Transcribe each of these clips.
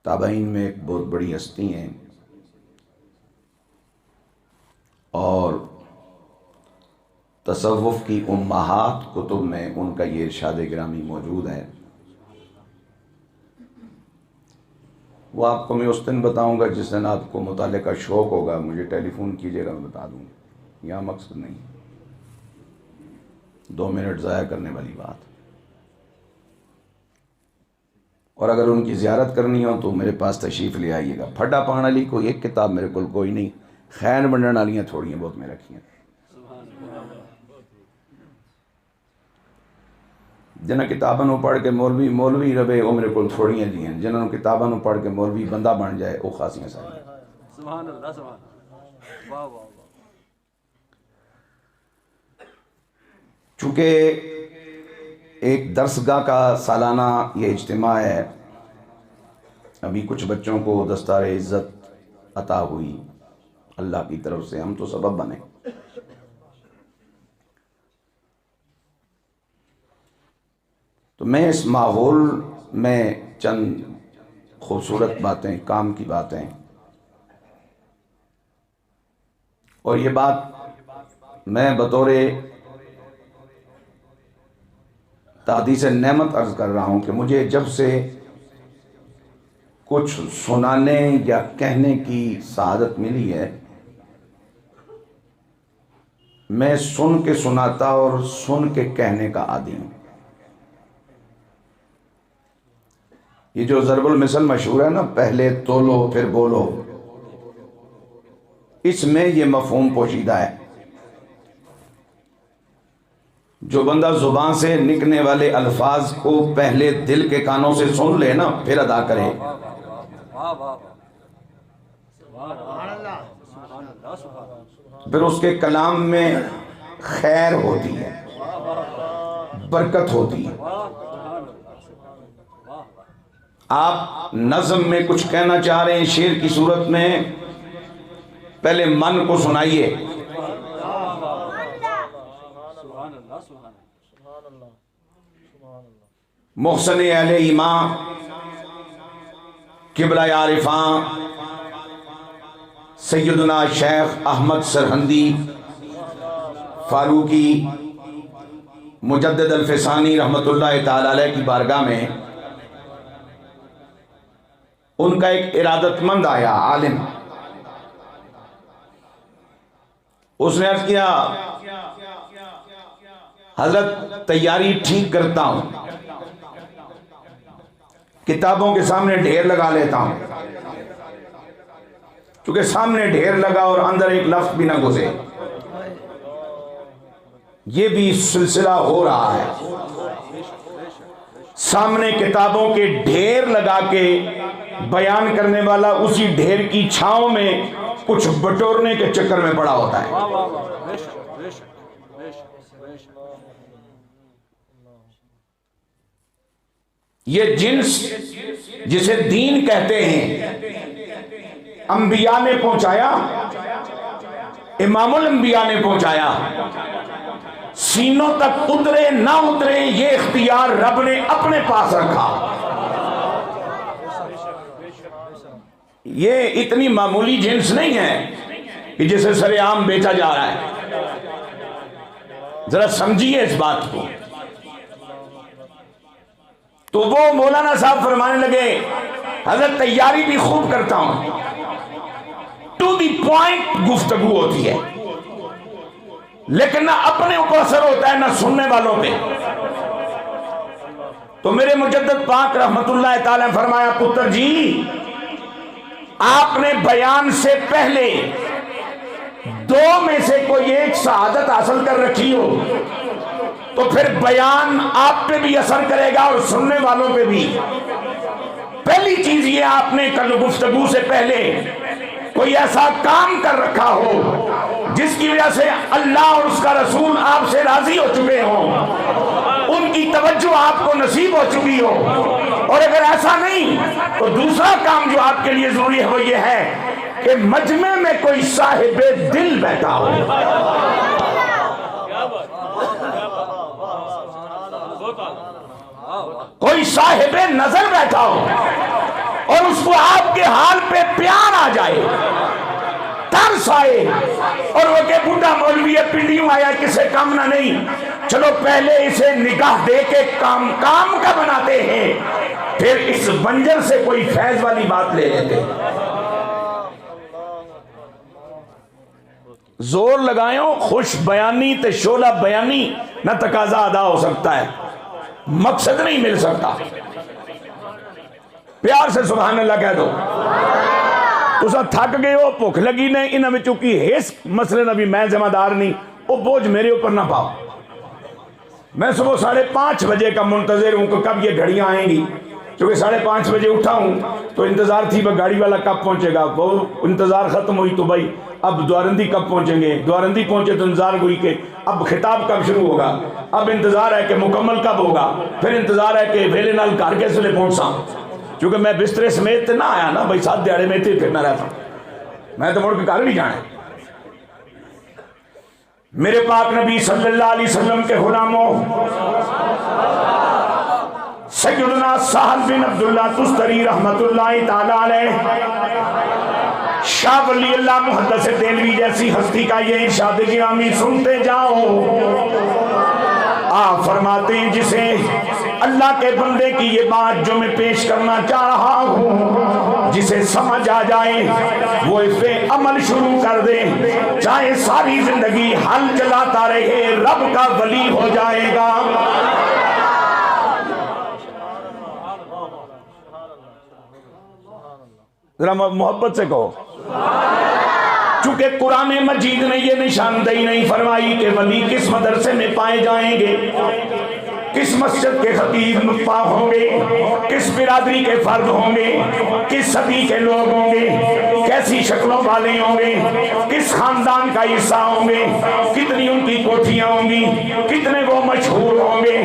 ताबईन में एक बहुत बड़ी हस्ती हैं और तसव्वुफ़ की उम्माहात कुतुब में उनका ये इरशाद गिरामी मौजूद है। वो आपको मैं उस दिन बताऊंगा जिस दिन आपको मुताले का शौक़ होगा। मुझे टेलीफ़ोन कीजिएगा, मैं बता दूँगा। यहाँ मकसद नहीं, 2 मिनट ज़ाया करने वाली बात। और अगर उनकी ज़ियारत करनी हो तो मेरे पास तशरीफ़ ले आइएगा। फड्डा पाण वाली कोई एक किताब मेरे को कोई नहीं, खैन बंडन वालियाँ थोड़ियाँ बहुत मैं रखियाँ। जिन्हें किताबों पढ़ के मौलवी रवे वो मेरे को थोड़ियाँ जी हैं। जिन्होंने किताबों पढ़ के मौलवी बंदा बन जाए वो खासियाँ सारियाँ। चूँकि एक दरसगाह का सालाना ये इज्तिमा है, अभी कुछ बच्चों को दस्तार इज़्ज़त अता हुई अल्लाह की तरफ से, हम तो सबब बने। तो मैं इस माहौल में चंद खूबसूरत बातें, काम की बातें, और ये बात मैं बतौर तादीस नेमत अर्ज़ कर रहा हूँ कि मुझे जब से कुछ सुनाने या कहने की सआदत मिली है, मैं सुन के सुनाता और सुन के कहने का आदी हूँ। ये जो ज़रबुल मिसल मशहूर है ना, पहले तोलो फिर बोलो, इसमें ये मफ़हूम पोशीदा है। जो बंदा ज़ुबान से निकलने वाले अल्फाज को पहले दिल के कानों से सुन ले ना, फिर अदा करे, फिर उसके कलाम में खैर होती है, बरकत होती है। आप नज़म में कुछ कहना चाह रहे हैं शेर की सूरत में, पहले मन को सुनाइए। मोहसिन अहले ईमान, किबला आरिफां सैयदना शेख अहमद सरहंदी फारूकी मुजद्दिद अल-फ़िसानी रहमतुल्लाह ताला अलैह की बारगाह में उनका एक इरादतमंद आया आलिम। उसने अर्ज़ किया, हजरत तैयारी ठीक करता हूं, किताबों के सामने ढेर लगा लेता हूं, क्योंकि सामने ढेर लगा और अंदर एक लफ्ज़ भी ना घुसे, ये भी सिलसिला हो रहा है। सामने किताबों के ढेर लगा के बयान करने वाला उसी ढेर की छांव में कुछ बटोरने के चक्कर में पड़ा होता है। ये जिन्स जिसे दीन कहते हैं, अंबिया ने पहुंचाया, इमामुल अंबिया ने पहुंचाया, सीनों तक उतरे ना उतरे ये इख्तियार रब ने अपने पास रखा। ये इतनी मामूली जिन्स नहीं है कि जिसे सरेआम बेचा जा रहा है। जरा समझिए इस बात को। तो वो मौलाना साहब फरमाने लगे, हजरत तैयारी भी खूब करता हूं, टू दी पॉइंट गुफ्तगू होती है, लेकिन ना अपने ऊपर असर होता है ना सुनने वालों पे। तो मेरे मुजद्दिद पाक रहमतुल्लाह ताला फरमाया, पुत्र जी आपने बयान से पहले 2 में से कोई एक शहादत हासिल कर रखी हो तो फिर बयान आप पे भी असर करेगा और सुनने वालों पे भी। पहली चीज ये, आपने कल गुफ्तगू से पहले कोई ऐसा काम कर रखा हो जिसकी वजह से अल्लाह और उसका रसूल आपसे राजी हो चुके हों, उनकी तवज्जो आपको नसीब हो चुकी हो। और अगर ऐसा नहीं तो दूसरा काम जो आपके लिए जरूरी है वो ये है कि मजमे में कोई साहिबे दिल बैठा हो, कोई साहिबे नजर बैठा हो और उसको आपके हाल पे प्यार आ जाए, तरस आए, और वो के बूढ़ा मौलवी पिंडियों आया किसे काम ना नहीं, चलो पहले इसे निगाह दे के काम का बनाते हैं, फिर इस बंजर से कोई फैज वाली बात ले लेते। जोर लगायो खुश बयानी ते शोला बयानी ना तकाजा अदा हो सकता है, मकसद नहीं मिल सकता। प्यार से सुभान अल्लाह कह दो। तुसा थक गए हो, भुख लगी ने, इन्होंने चुकी इस मसले का भी मैं जिम्मेदार नहीं, वो बोझ मेरे ऊपर ना पाओ। मैं सुबह 5:30 बजे का मुंतजर हूं कि कब ये घड़ियां आएंगी, क्योंकि 5:30 बजे उठा हूं तो इंतजार थी वह गाड़ी वाला कब पहुंचेगा। वो इंतजार खत्म हुई तो भाई अब द्वारंदी कब पहुंचेंगे, द्वारंदी पहुंचे तो इंतजार हुई कि अब खिताब कब शुरू होगा, अब इंतजार है कि मुकम्मल कब होगा, फिर इंतजार है कि वेले नाल घर कैसे पहुंचा, क्योंकि मैं बिस्तरे समेत ना आया ना भाई, 7 दिहाड़े में इतने फिरना रहता, मैं तो मुड़ के घर भी जाना। मेरे पाक नबी सल्लल्लाहु अलैहि वसल्लम के गुलामों सैयदना सहल बिन अब्दुल्ला तुस्तरी रहमतुल्लाहि ताला अलैह, शाह वली अल्लाह मुहद्दिस देलवी जैसी हस्ती का ये इरशाद गिरामी सुनते जाओ। आप फरमाते हैं जिसे अल्लाह के बंदे की ये बात जो मैं पेश करना चाह रहा हूँ जिसे समझ आ जाए वो इसे अमल शुरू कर दे, चाहे सारी जिंदगी हल चलाता रहे, रब का वली हो जाएगा। जरा मोहब्बत से कहो। चूंकि कुरान मजीद ने यह निशानदेही नहीं फरमाई कि वली किस मदरसे में पाए जाएंगे, किस मस्जिद के खतीब नुक्ता होंगे, किस बिरादरी के फर्द होंगे, किस सदी के लोग होंगे, कैसी शक्लों वाले होंगे, किस खानदान का हिस्सा होंगे, कितनी उनकी कोठियां होंगी, कितने वो मशहूर होंगे,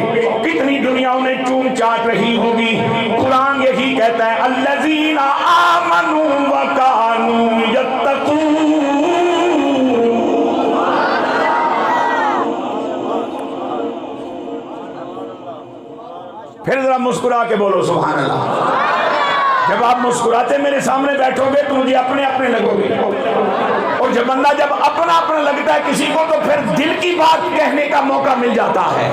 कितनी दुनिया उन्हें चूम चाट रही होगी। कुरान यही कहता है अल्लज़ीना आमनू व कानू यत्तकून। फिर जरा मुस्कुरा के बोलो सुभान अल्लाह। जब आप मुस्कुराते मेरे सामने बैठोगे तो मुझे अपने अपने लगोगे, और जब बंदा जब अपना अपना लगता है किसी को तो फिर दिल की बात कहने का मौका मिल जाता है।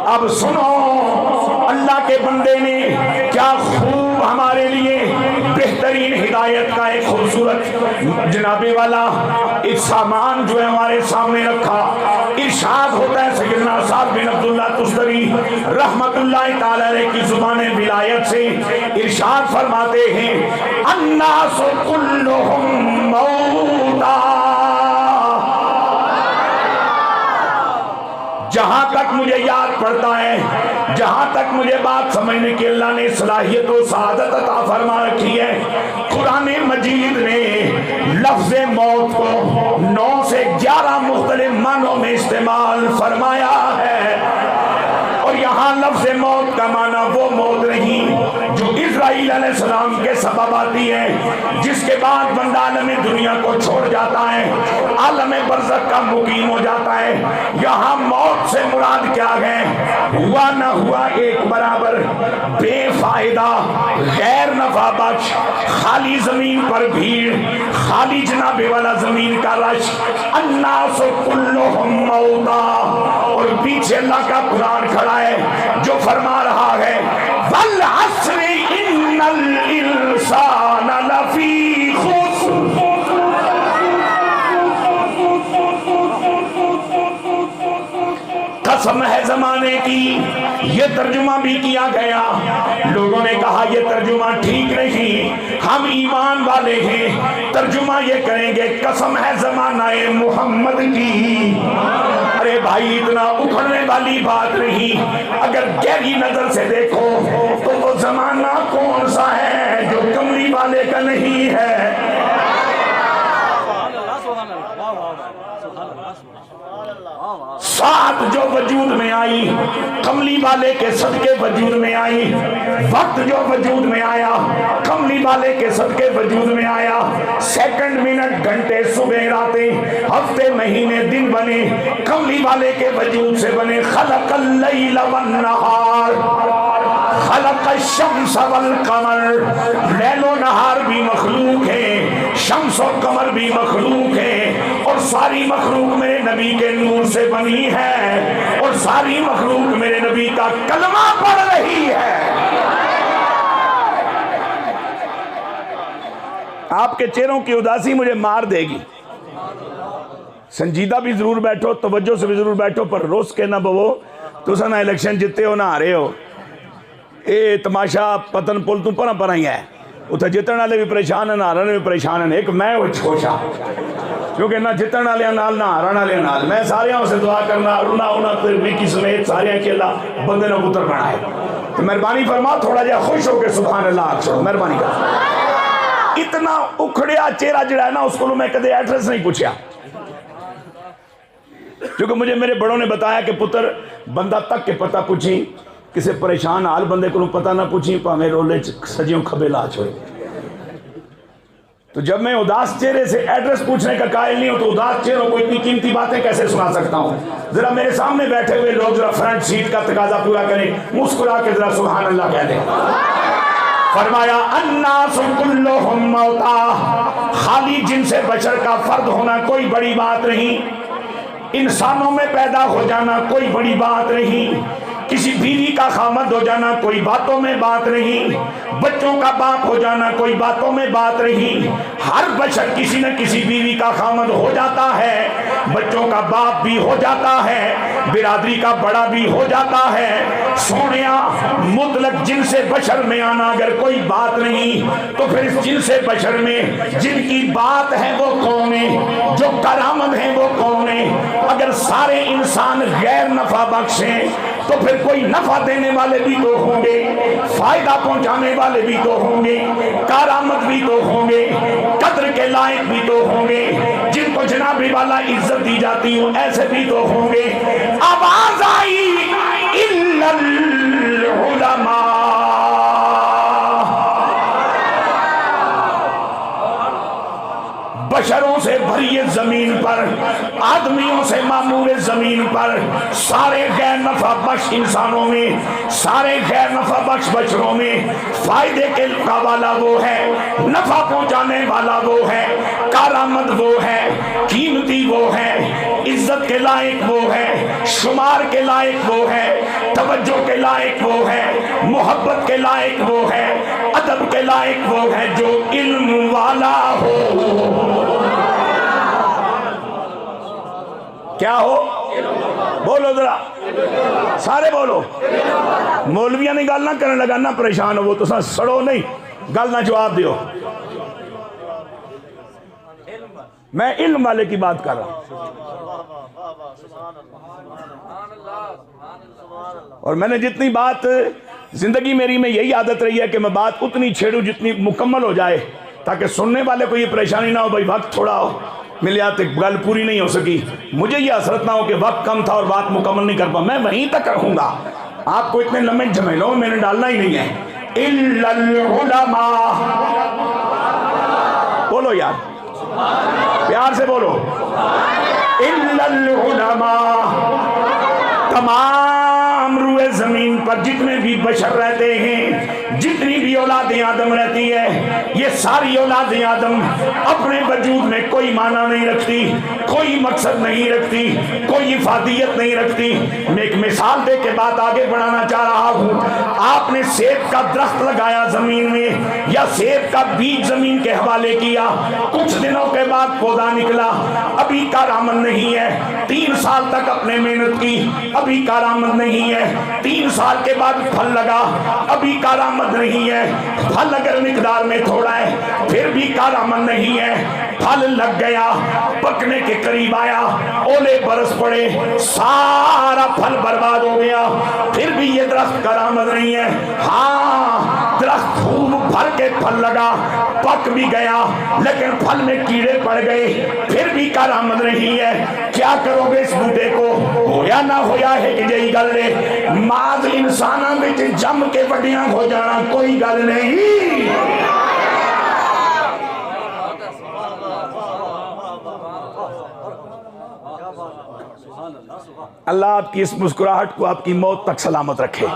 अब सुनो, अल्लाह के बंदे ने क्या खूब हमारे लिए बेहतरीन हिदायत का एक खूबसूरत जनाबे वाला एक सामान जो है हमारे सामने रखा। इरशाद होता है सैयदना साद बिन अब्दुल्ला तुस्तरी रहमतुल्लाहि ताला अलैह की जुबान विलायत से इरशाद फरमाते हैं अन्नासु कुल्लुहुम मौता। जहां तक मुझे याद पड़ता है, जहां तक मुझे बात समझने की अल्लाह ने सलाहियत और सआदत अता फरमा रखी है, कुरान मजीद ने लफ्ज मौत को 9 से 11 मुख्तलिफ मानों में इस्तेमाल फरमाया है। और यहाँ लफ्ज मौत का माना वो मौत नहीं जो इस्राईल अलैहिस्सलाम के सबब आती है, जिसके बाद बंदा आलम दुनिया को छोड़ जाता है, आलम बरज़ख का मुकीम हो जाता है। यहाँ मौत से मुराद क्या है? हुआ न हुआ एक बराबर, बेफायदा, गैर नफा बख्श, खाली जमीन पर भीड़, खाली जनाबे वाला जमीन का रश, अन्नासु कुल्लुहुम मौता। और पीछे अल्लाह का कुरान खड़ा है जो फरमा रहा है वल अस्रि इन्नल इंसान लफी खुस्र। कसम है जमाने की, ये तर्जुमा भी किया गया। लोगों ने कहा ये तर्जुमा ठीक नहीं, हम ईमान वाले हैं, तर्जुमा ये करेंगे कसम है जमानाए मोहम्मद की। अरे भाई इतना उखड़ने वाली बात नहीं, अगर गहरी नजर से देखो तो वो जमाना कौन सा है जो कमली वाले का नहीं है। साथ जो वजूद में आई कमली वाले के सदके वजूद में आई, वक्त जो वजूद में आया कमली वाले के सदके वजूद में आया। सेकंड मिनट घंटे सुबह रातें हफ्ते महीने दिन बने कमली वाले के वजूद से बने। खलकल लैल वन नहार, खलक़ शम्स वल कमर, लैलो नहार भी मखलूक है, शम्स और कमर भी मखलूक है, और सारी मखलूक मेरे नबी के नूर से बनी है, और सारी मखलूक मेरे नबी का कलमा पढ़ रही है। आपके चेहरों की उदासी मुझे मार देगी। संजीदा भी जरूर बैठो, तवज्जो से भी जरूर बैठो, पर रोस के ना बवो तुसा ना इलेक्शन जिते हो ना हारे हो। ये तमाशा पतन पुल तू पर पर ही है, उसे जितने वाले भी परेशान है, हारन भी परेशान है। एक मैं वो खुशा क्योंकि ना जितने वाले नाल ना हारन वाले नाल मैं सारिया से दुआ करना विकी समेत सारे के अल्लाह बंदे ना पुत्र बनाए। तो मेहरबानी फरमा थोड़ा जहा खुश होकर सुभान अल्लाह छोड़ो, मेहरबानी कर। इतना उखड़िया चेहरा जड़ा है ना, उसको मैं कदे एड्रेस नहीं पूछा, क्योंकि मुझे मेरे बड़ों ने बताया कि पुत्र बंदा तक के पता पूछी, किसी परेशान हाल बंदे को पता ना पूछी, भावें रोले सजियों खबे ला छोड़े। तो जब मैं उदास चेहरे से एड्रेस पूछने का कायल नहीं हूं, तो उदास चेहरों को इतनी कीमती बातें कैसे सुना सकता हूं। जरा मेरे सामने बैठे हुए लोग जरा फ्रंट सीट का तकाजा पूरा करें, मुस्कुरा के जरा सुभान अल्लाह कह दें। फरमाया अन्नासु कुल्लुहुम मौता, खाली जिनसे बशर का फर्द होना कोई बड़ी बात नहीं, इंसानों में पैदा हो जाना कोई बड़ी बात नहीं, किसी बीवी का खामद हो जाना कोई बातों में बात नहीं, बच्चों का बाप हो जाना कोई बातों में बात नहीं। हर बशर किसी न किसी बीवी का खामद हो जाता है, बच्चों का बाप भी हो जाता है, बिरादरी का बड़ा भी हो जाता है। सोनिया मुतलक जिनसे बशर में आना अगर कोई बात नहीं, तो फिर इस जिनसे बशर में जिनकी बात है वो कौन है, जो करामत है वो कौन है। अगर सारे इंसान गैर नफा बख्श हैं, तो फिर कोई नफा देने वाले भी तो होंगे, फायदा पहुंचाने वाले भी तो होंगे, करामत भी तो होंगे, कद्र के लायक भी तो होंगे, जिनको जनाबी वाला इज्जत दी जाती हो ऐसे भी तो होंगे। आवाज आई इल्लल उलमा, बशरों से भरी ये जमीन पर, आदमियों से मामूर जमीन पर, सारे गैर नफा बख्श इंसानों में, सारे गैर नफा बख्श बशरों में फायदे के का वाला वो है, नफा पहुंचाने वाला वो है, करामत वो है, कीमती वो है, इज्जत के लायक वो है, शुमार के लायक वो है, तवज्जो के लायक वो है, मोहब्बत के लायक वो है, अदब के लायक वो है, जो इल्म वाला हो। क्या हो? बोलो जरा, सारे बोलो। मौलविया ने गल ना करने लगा ना परेशान हो, तो सड़ो नहीं, गल ना जवाब दियो। मैं इल्म वाले की बात कर रहा हूं, और मैंने जितनी बात जिंदगी मेरी में यही आदत रही है कि मैं बात उतनी छेड़ू जितनी मुकम्मल हो जाए, ताकि सुनने वाले को ये परेशानी ना हो भाई वक्त थोड़ा हो मिलिया तो गल पूरी नहीं हो सकी, मुझे ये हसरत ना हो कि वक्त कम था और बात मुकम्मल नहीं कर पा। मैं वहीं तक रहूंगा, आपको इतने लंबे झमेलों में मैंने डालना ही नहीं है। इल्लल उलमा, बोलो यार, प्यार से बोलो। इल्लल उलमा, तमाम रुए जमीन पर जितने भी बशर रहते हैं, जितनी भी औलादे आदम रहती है, ये सारी औलादे आदम अपने वजूद में कोई माना नहीं रखती, कोई मकसद नहीं रखती, कोई इफादियत नहीं रखती। मैं एक मिसाल दे के बात आगे बढ़ाना चाह रहा हूँ। आपने सेब का दरख्त लगाया जमीन में, या सेब का बीज जमीन के हवाले किया, कुछ दिनों के बाद पौधा निकला, अभी कारामद नहीं है। 3 साल तक आपने मेहनत की, अभी कारामद नहीं है। 3 साल के बाद फल लगा, अभी कारामद नहीं है। फल अगर मिकदार में थोड़ा है फिर भी कारामद नहीं है। फल लग गया, पकने के करीब आया, ओले बरस पड़े, सारा फल बर्बाद हो गया, फिर भी ये दरख्त कारामद नहीं है। हाँ, दरख्त खूब भर के फल लगा, पक भी गया, लेकिन फल में कीड़े पड़ गए, फिर भी कारामद नहीं है। क्या करोगे इस बूटे को? होया ना होया है कि यही गल है, माज इंसाना में जम के वड्डियां हो जाना कोई गल नहीं। अल्लाह आपकी इस मुस्कुराहट को आपकी मौत तक सलामत रखे।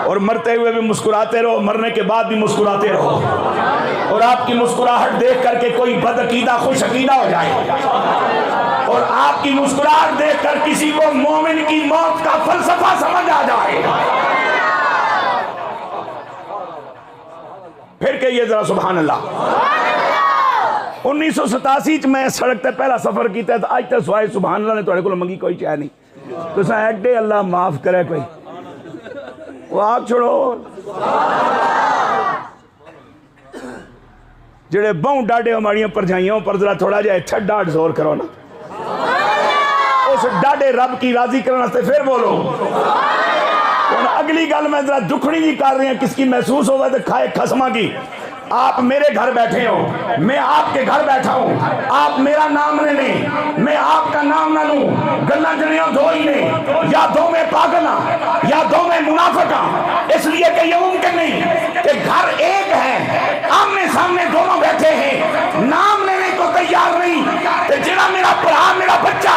और मरते हुए भी मुस्कुराते रहो, मरने के बाद भी मुस्कुराते रहो, और आपकी मुस्कुराहट देख करके कोई बदअकीदा खुश अकीदा हो जाए, और आपकी मुस्कुराहट देखकर किसी को मोमिन की मौत का फलसफा समझ आ जाए। फिर कहिए जरा सुभान अल्लाह। 1987 में सड़क ते पहला सफर किया तो अज तक सवाए सुभान अल्लाह ने तुहाडे कोलों मंगी कोई चाह नहीं। तुस एडे अल्लाह माफ करे कोई वो आग छोड़ो। जेड़े बहु डाडे हमारियां परजाइयों पर जरा थोड़ा जा इत्थे डाढ़ जोर करो ना, उस डाडे रब की राजी करने वास्ते फिर बोलो। अगली गल मैं जरा दुखड़ी जी कर रही हूं, किसकी महसूस होगा तो खाए खसमा की। आप मेरे घर बैठे हो, मैं आपके घर बैठा हूं, आप मेरा नाम ने नहीं, मैं आपका नाम ना लूं, गल्ला जने दो ही ने, या दो में पागल या दो में मुनाफिक, इसलिए कि ये मुमकिन नहीं कि घर एक है, आमने सामने दोनों बैठे हैं, नाम लेने को तैयार नहीं। तो जेड़ा मेरा भरा मेरा बच्चा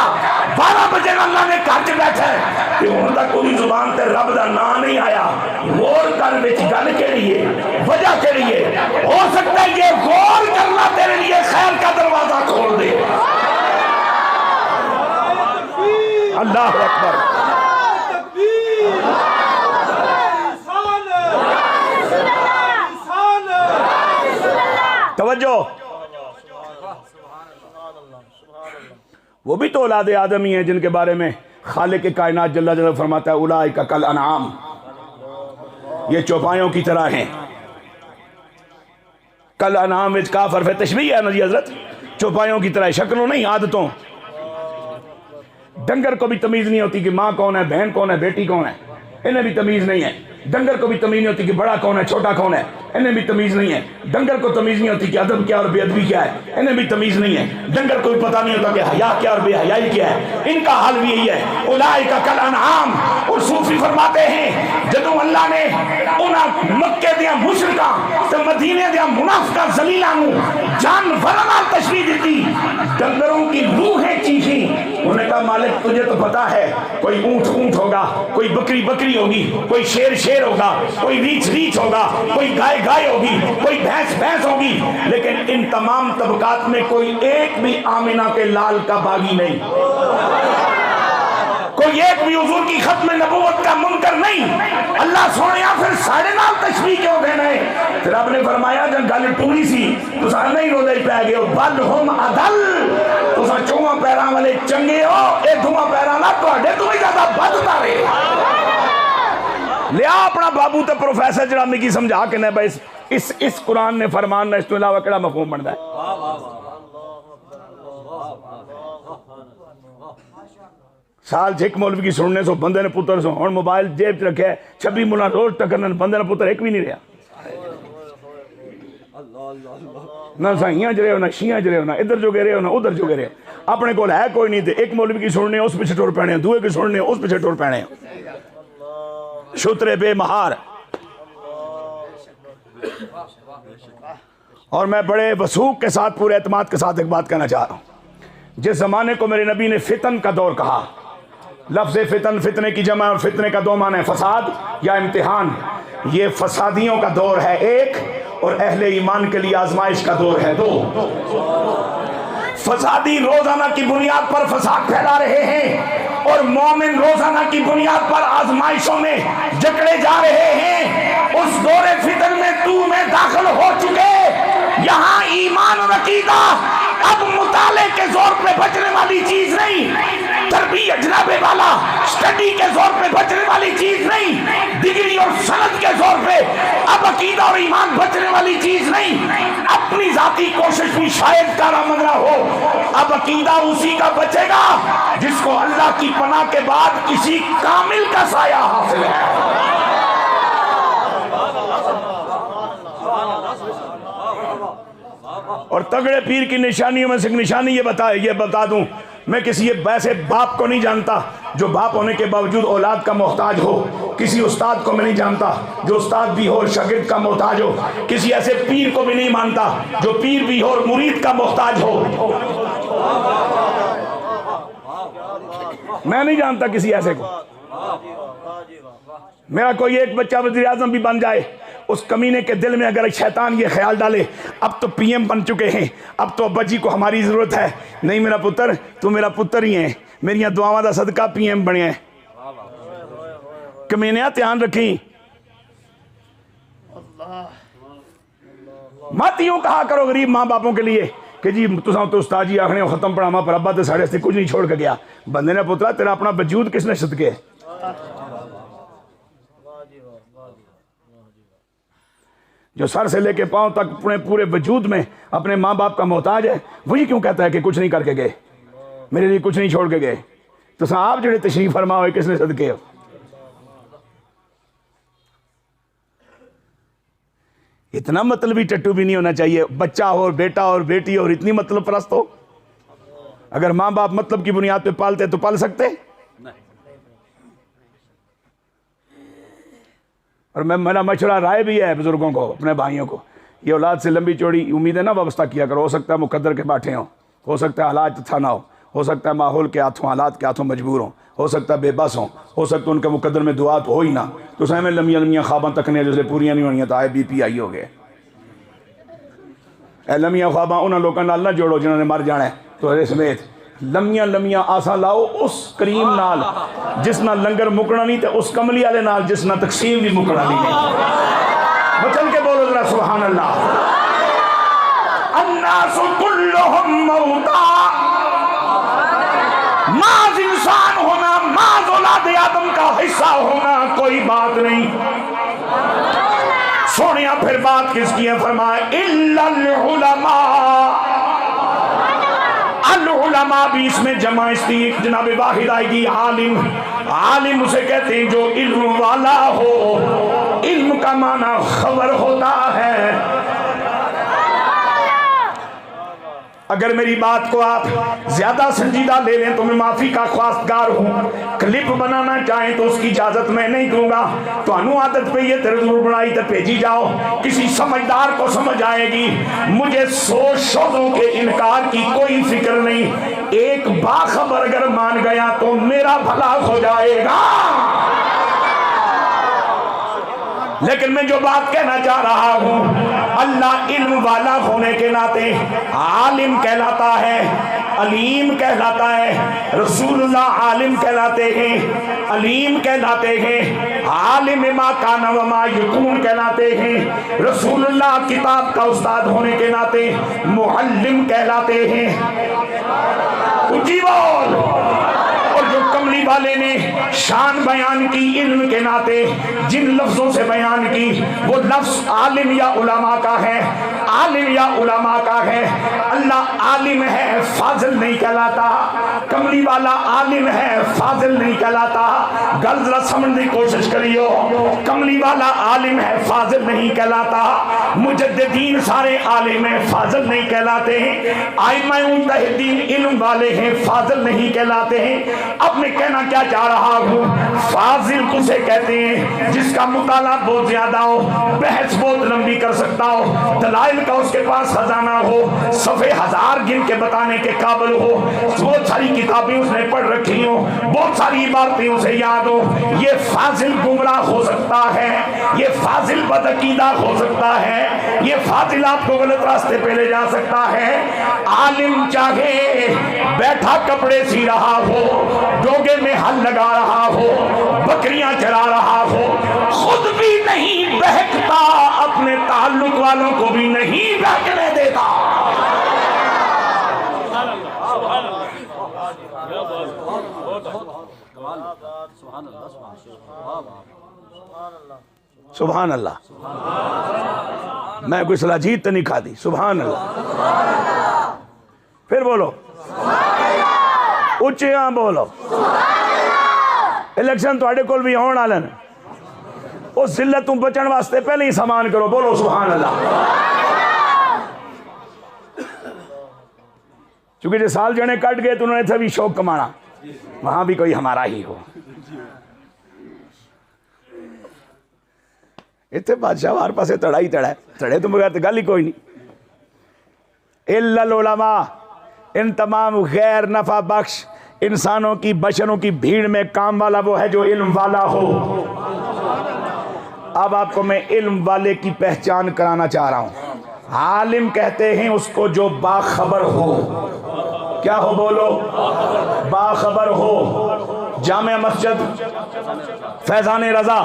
12 बजे अल्लाह ने घर च बैठा है, हुण तक कोई जुबान ते रब दा नाम नहीं आया। गौर कर विच गल केड़ी है, वजह केड़ी है? हो सकता है ये गौर करना तेरे लिए खैर का दरवाजा खोल दे। अल्लाह अकबर। तवज्जो, वो भी तो औलाद आदम ही है जिनके बारे में खालिक के कायनात जल्ला जल्ला फरमाता है उलाइका कल अनआम, ये चौपायों की तरह हैं। कल अनाम विच का फर्फ तशबीह है ना जी हजरत, चौपायों की तरह, शक्लों नहीं आदतों। डंगर को भी तमीज नहीं होती कि माँ कौन है, बहन कौन है, बेटी कौन है, इन्हें भी तमीज नहीं है। डंगर को भी तमीज नहीं होती कि बड़ा कौन है, छोटा कौन है, इन्हें भी तमीज नहीं है। डंगर को तमीज नहीं होती कि अदब क्या और बेअदबी क्या है, इन्हें भी तमीज नहीं है। डंगर को भी पता नहीं होता कि हया क्या और बेहयाई क्या है। इनका हाल भी यही है, उलाइका कल अनआम। और सूफी फरमाते हैं जदों अल्लाह ने उन्हां मक्के दियां मुशरिकां ते मदीने दियां मुनाफिकां जलीलां नूं जानवरां नाल तशबीह दी, डंगरों की रूहें चीखी। उन्होंने कहा मालिक तुझे तो पता है, कोई ऊंट ऊंट होगा, कोई बकरी बकरी होगी, कोई शेर शेर होगा, कोई रीछ रीछ होगा, कोई गाय गाय होगी, कोई भैंस भैंस होगी, लेकिन इन तमाम तबकात में कोई एक भी आमिना के लाल का बागी नहीं, कोई एक भी हुजूर की खत्म नबूवत का मुनकर नहीं। अल्लाह सोने फिर साढ़े नाल तशबीह क्यों देना है? फिर आपने फरमाया जब गल टूरी सी तुसा नहीं रोदे पै गए हो, बल हुम अदल, तुसा चौवां पैरां वाले चंगे हो, ये दोवां पैरां ना तुहाडे तो भी ज्यादा बदतारे। लिया अपना बाबू ते प्रोफेसर जरा मिगी समझा के ना भाई इस कुरान ने फरमान ने इस तो इलावा केड़ा मफहूम बनता है। साल च एक मौलवी की सुनने सो बंदे ने पुत्र सो हुण मोबाइल जेब च रखे 26 मुला रोज टकरन, बंदे ने पुत्र एक भी नहीं रहा। ना साइयां च रहे हो, ना शियां च रहे हो, ना इधर जो रहे हो, ना उधर जो रहे, अपने को है कोई नहीं। एक मौलवी की सुनने उस पिछे टुर पैने, दूए की सुनने उस पिछे टुर पैने, शुतरे बेमहार। और मैं बड़े वसूख के साथ पूरे एतमाद के साथ एक बात कहना चाह रहा हूं। जिस जमाने को मेरे नबी ने फितन का दौर कहा, लफ्ज़ फितन फितने की जमा और फितने का दो माने है फसाद या इम्तिहान। ये फसादियों का दौर है एक, और अहले ईमान के लिए आजमाइश का दौर है दो। फसादी रोजाना की बुनियाद पर फसाद फैला रहे हैं, और मोमिन रोजाना की बुनियाद पर आजमाइशों में जकड़े जा रहे हैं। उस दौरे फितन में तू में दाखिल हो चुके। यहाँ ईमान और अकीदा अब मुताले के जोर पे बचने वाली चीज नहीं, तरबियत जनाबे वाला स्टडी के जोर पे बचने वाली चीज नहीं, डिग्री और सनद के जोर पे अब अकीदा और ईमान बचने वाली चीज नहीं। अपनी जाती कोशिश भी शायद कारमंदा हो, अब अकीदा उसी का बचेगा जिसको अल्लाह की पनाह के बाद किसी कामिल का साया हासिल है। और तगड़े पीर की निशानियों में से एक निशानी ये बता दूं, मैं किसी ऐसे बाप को नहीं जानता जो बाप होने के बावजूद औलाद का मोहताज हो। किसी उस्ताद को मैं नहीं जानता जो उस्ताद भी हो और शागिर्द का मोहताज हो। किसी ऐसे पीर को भी नहीं मानता जो पीर भी हो और मुरीद का मोहताज हो। मैं नहीं जानता किसी ऐसे को। मेरा कोई एक बच्चा वज़ीर आज़म भी बन जाए, उस कमीने के दिल में अगर शैतान ये ख्याल डाले अब तो पीएम बन चुके हैं, अब तो अब्बा जी को हमारी ज़रूरत है, नहीं मेरा पुत्र, तू मेरा पुत्र ही है, मेरिया दुआवां दा सदका पीएम बने हैं। कमीने ध्यान रखी, मत यूं कहा करो गरीब माँ बापों के लिए कि जी तुसा तो उस्ताद जी आखने खत्म पढ़ावा पर अब्बा तो साढ़े से कुछ नहीं छोड़ के गया। बंदे ने पुत्रा तेरा अपना वजूद किसने सदके है? जो सर से लेके पांव तक अपने पूरे वजूद में अपने माँ बाप का मोहताज है, वही क्यों कहता है कि कुछ नहीं करके गए, मेरे लिए कुछ नहीं छोड़ के गए? तो आप जो तशरीफ फरमा हुए किसने सदके हो? इतना मतलबी टट्टू भी नहीं होना चाहिए। बच्चा हो, बेटा और बेटी और इतनी मतलब परस्त हो। अगर माँ बाप मतलब की बुनियाद पे पालते तो पाल सकते नहीं। और मेरा मशवरा राय भी है बुजुर्गों को, अपने भाइयों को, ये औलाद से लंबी चौड़ी उम्मीदें ना वाबस्ता किया करो। हो सकता है मुकद्दर के बाटे हो सकता है हालात अच्छा ना हो सकता है माहौल के हाथों हालात के हाथों मजबूर हो सकता है बेबस हो सकता है उनके मुकद्दर में दुआ तो हो ही ना, तो समय लम्बियां लम्बियां ख्वाबां तकने जैसे पूरियां नहीं होनी तो आए BPI हो गए। लम्बियां ख्वाबां उन्होंने लोगों नाल ना जोड़ो जिन्होंने मर जाना है, तो समेत लम्बियां लम्बियां आसा लाओ उस करीम नाल जिस नाल लंगर मुकना नहीं, तो उस कमली वाले नाल जिस नाल तकसीम भी मुकना नहीं। बचन के बोलो जरा सुभान अल्लाह। अन्नासु कुल्लुहुम मौता, माज इंसान होना, माज औलाद आदम का हिस्सा होना कोई बात नहीं। सोनिया फिर बात किसकी है? फरमाया इल्लल उलमा, अल उलमा भी इसमें जमा इसकी जनाब वाहिद आएगी। आलिम, आलिम उसे कहते हैं जो इल्म वाला हो। इल्म का माना खबर होता है। अगर मेरी बात को आप ज्यादा संजीदा ले लें तो मैं माफी का ख्वास्तगार हूं। क्लिप बनाना चाहें तो उसकी इजाजत मैं नहीं दूंगा। तो आदत पे ये जरूर बनाई तो भेजी जाओ, किसी समझदार को समझ आएगी। मुझे 100 शब्दों के इनकार की कोई फिक्र नहीं। एक बाखबर अगर मान गया तो मेरा भला हो जाएगा। लेकिन मैं जो बात कहना चाह रहा हूं, अल्लाह इल्म वाला होने के नाते आलिम कहलाता है, अलीम कहलाता है। रसूलुल्लाह आलिम कहलाते हैं, अलीम कहलाते हैं। आलिम मा काना व मा यकून कहलाते हैं। रसूलुल्लाह किताब का उस्ताद होने के नाते मुअल्लिम कहलाते हैं। ऊंची बोल। और जो कमली वाले ने शान बयान की इल्म के नाते जिन लफ्जों से बयान की, वो लफ्ज आलिम या उलमा का है, आलिम या उलमा का है। अल्लाह आलिम है, फाजिल नहीं कहलाता। कमली वाला आलिम है, फाजिल नहीं कहलाता। गल जरा समझने की कोशिश करियो। कमली वाला आलिम है, फाजिल नहीं कहलाता। मुजद्दिदीन सारे आलिम है, फाजिल नहीं कहलाते हैं। आइम्मा मुज्तहिदीन इल्म वाले हैं, फाजिल नहीं कहलाते हैं। अब मैं कहना क्या चाह रहा हूँ, फाजिल उसे कहते हैं जिसका मुताला बहुत ज्यादा हो, बहस बहुत लंबी कर सकता हो, दलाइल का उसके पास खजाना हो, सफ़े हजार गिन के बताने के काबिल हो, बहुत सारी किताबें उसने पढ़ रखी हो, बहुत सारी बातें उसे याद हो। ये फाजिल गुमराह हो सकता है, ये फाजिल बदअकीदा हो सकता है, ये फाजिल आपको गलत रास्ते पे ले जा सकता है। आलिम चाहे बैठा कपड़े सी रहा हो, डोगे में हल लगा रहा हो, बकरियां चरा रहा हो, खुद भी नहीं बहकता, अपने ताल्लुक वालों को भी नहीं बहकने देता। सुभान अल्लाह। मैं कोई सलाजीत तो नहीं खाती। सुभान अल्लाह। फिर बोलो, उच्चे हाँ बोलो। इलेक्शन थोड़े कोल भी होने वाले ने, उस जिल्लत तू बचन वास्ते पहले ही समान करो। बोलो सुभान अल्लाह। चूंकि जो साल जने कट गए तो उन्होंने था भी शौक कमाना, वहां भी कोई हमारा ही हो। इतने बादशाह हर पासे तड़ा ही तड़ा है, तड़े तो बगैर तो गल ही कोई नहीं। इल्लल उलमा, इन तमाम गैर नफा बख्श इंसानों की बशरों की भीड़ में काम वाला वो है जो इल्म वाला हो। अब आपको मैं इल्म वाले की पहचान कराना चाह रहा हूं। आलिम कहते हैं उसको जो बाखबर हो। क्या हो बोलो? बाखबर हो। जामिया मस्जिद फैजान रजा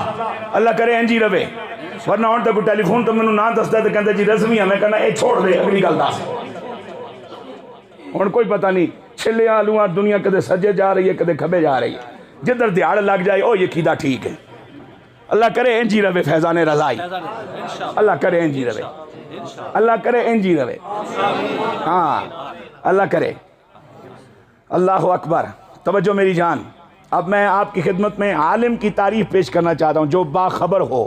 अल्लाह करे इंजी रवे, वरना हम तक टेलीफोन तो मैनू ना दसदा तो कहते जी रस्मी है, मैं कहना ये छोड़ दे अगली गल दस। हुण कोई पता नहीं छिलिया आलूआ दुनिया कदे सज्जे जा रही है कदे खबे जा रही है, जिधर दिहाड़ लग जाए ओ ये कीदा ठीक है। अल्लाह करे इंजी रवे फैजान रजाई, अल्लाह करे इंजी रवे, अल्लाह करे इंजी रवे। हाँ अल्लाह करे। अल्लाह अकबर। तवज्जो मेरी जान, अब मैं आपकी खिदमत में आलिम की तारीफ पेश करना चाहता हूँ जो बाखबर हो।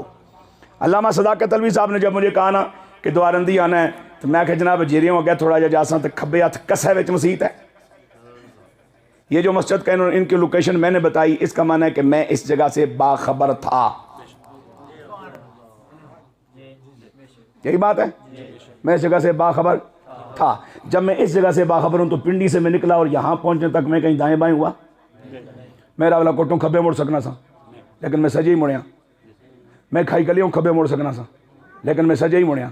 अल्लामा सदाकत अलवी साहब ने जब मुझे कहा ना कि द्वारंदी आना है तो मैं जनाब जेरियों हो गया थोड़ा जा जासा तो खब्बे हथ कसा विच मसीत है। ये जो मस्जिद का इनकी लोकेशन मैंने बताई, इसका माना है कि मैं इस जगह से बाखबर था। यही बात है, मैं इस जगह से बाखबर था। जब मैं इस जगह से बाखबर हूं तो पिंडी से मैं निकला और यहां पहुंचने तक मैं कहीं दाएं बाएं हुआ। मेरा वाला कोटों खब्बे मुड़ सकना सा, लेकिन मैं सजे ही मुड़िया। मैं खाई गलियों खब्बे मुड़ सकना सा, लेकिन मैं सजे ही मुड़िया।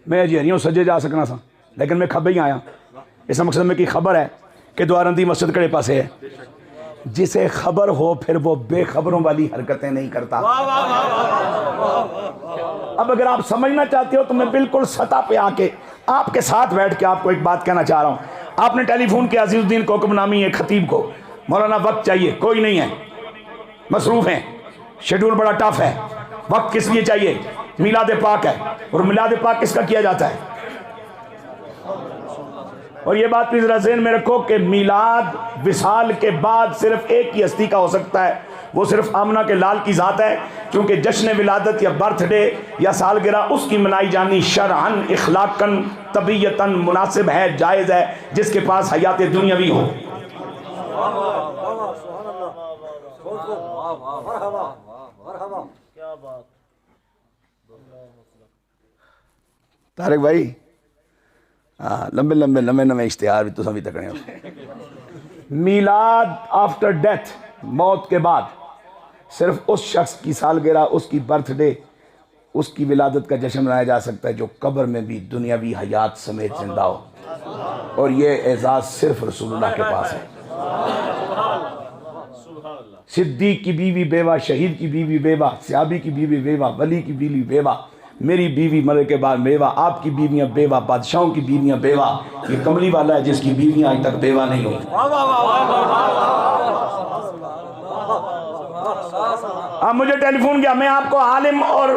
मैं अजहरियों सजे जा सकना सा, लेकिन मैं खब्बे ही आया। इस मकसद में की खबर है कि द्वारंदी मस्जिद कड़े पासे है। जिसे खबर हो फिर वो बेखबरों वाली हरकतें नहीं करता। अब अगर आप समझना चाहते हो तो मैं बिल्कुल सतह पे आके आपके साथ बैठ के आपको एक बात कहना चाह रहा हूं। आपने टेलीफोन किया अजीजुद्दीन कोकब नामी है खतीब को, मौलाना वक्त चाहिए, कोई नहीं है, मसरूफ है, शेड्यूल बड़ा टफ है, वक्त किस लिए चाहिए? मिलाद पाक है, और मिलाद पाक किसका किया जाता है? और ये बात भी जरा ज़हन में रखो कि मिलाद विसाल के बाद सिर्फ एक ही हस्ती का हो सकता है, वो सिर्फ आमना के लाल की ज़ात है, क्योंकि जश्न विलादत या बर्थडे या सालगिरह उसकी मनाई जानी शरअन इखलाकन तबीयतन मुनासिब है, जायज़ है, जिसके पास हयात दुनियावी हो। तारिक भाई, हाँ लंबे लंबे नवे नवे इश्तिहार भी तुम भी तकने हो। मीलाद आफ्टर डेथ, मौत के बाद सिर्फ उस शख्स की सालगिरह, उसकी बर्थडे, उसकी विलादत का जश्न मनाया जा सकता है जो कब्र में भी दुनियावी हयात समेत जिंदा हो, और ये एजाज सिर्फ रसूलुल्लाह के पास है। सिद्दीक की बीवी बेवा, शहीद की बीवी बेवा, सहाबी की बीवी बेवा, वली की बीवी बेवा, मेरी बीवी मरे के बाद बेवा, आपकी बीवियां बेवा, बादशाहों की बीवियां बेवा। ये कमली वाला है जिसकी बीवियां आज तक बेवा नहीं हुई। अब मुझे टेलीफोन किया, मैं आपको आलिम और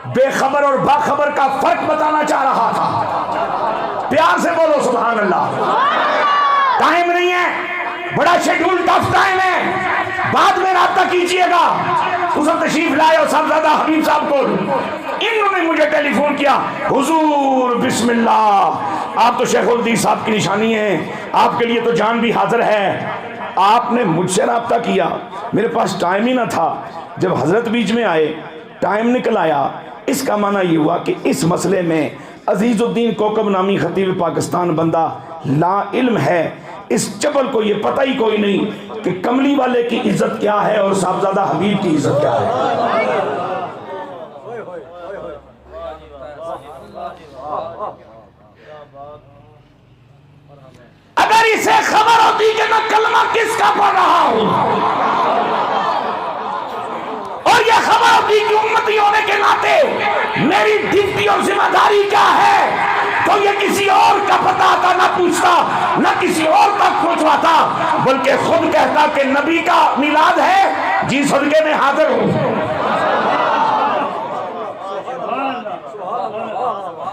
बेखबर और बाखबर का फर्क बताना चाह रहा था। प्यार से बोलो सुभान अल्लाह। टाइम नहीं है, बड़ा शेड्यूल टफ टाइम है, बाद में राब्ता कीजिएगा। उस तशरीफ लाए और साहबजादा हबीब साहब को, इन्होंने मुझे टेलीफोन किया, हुजूर बिस्मिल्लाह, आप तो शेखुल हदीस साहब की निशानी है, आपके लिए तो जान भी हाजिर है। आपने मुझसे राब्ता किया, मेरे पास टाइम ही ना था। जब हजरत बीच में आए, टाइम निकल आया। इसका माना ये हुआ कि इस मसले में अजीजुद्दीन कोकब नामी खतीब पाकिस्तान बंदा ला इल्म है। इस चबल को ये पता ही कोई नहीं कि कमली वाले की इज्जत क्या है और साहबजादा हबीब की इज्जत क्या है। अगर इसे खबर होती कि मैं कलमा किसका पढ़ रहा हूं, और यह खबर होती कि उम्मती होने के नाते मेरी ड्यूटी और जिम्मेदारी क्या है, तो ये किसी और का पता था ना पूछता, ना किसी और तक पहुंचवाता, बल्कि खुद कहता कि नबी का मिलाद है, जी सदके में हाजिर हूं।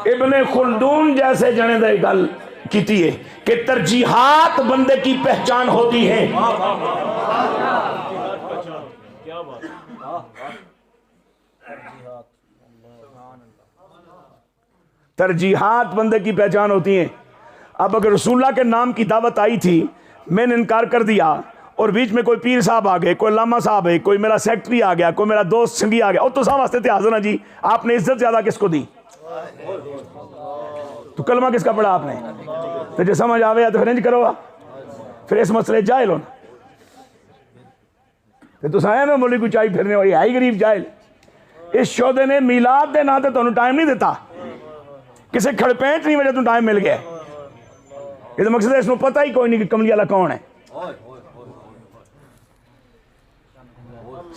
इब्ने खुल्दून जैसे जने दे गल कीती है कि तरजीहात बंदे की पहचान होती है। तरजीहात बंदे की पहचान होती हैं। अब अगर रसूलुल्लाह के नाम की दावत आई थी, मैंने इनकार कर दिया, और बीच में कोई पीर साहब आ गए, कोई लामा साहब है, कोई मेरा सेक्रेटरी आ गया, कोई मेरा दोस्त संगी आ गया, और तो साहब वास्ते थे हाजिर ना जी, आपने इज्जत ज्यादा किसको दी? तो कलमा किसका पढ़ा आपने? तो जो समझ आवे तो फिर इंज करो, फिर इस मसले जाहिल हो तो आए मैं मुल्क ऊंचाई फिरने वाली आई गरीब जाहिल। इस शोधे ने मीलाद के नाते तुहानू टाइम नहीं दिता, किसी खड़पेंच नहीं वजह तू टाइम मिल गया। ये मकसद है इसमें पता ही कोई नहीं कि कमली वाला कौन है।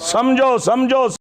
समझो समझो।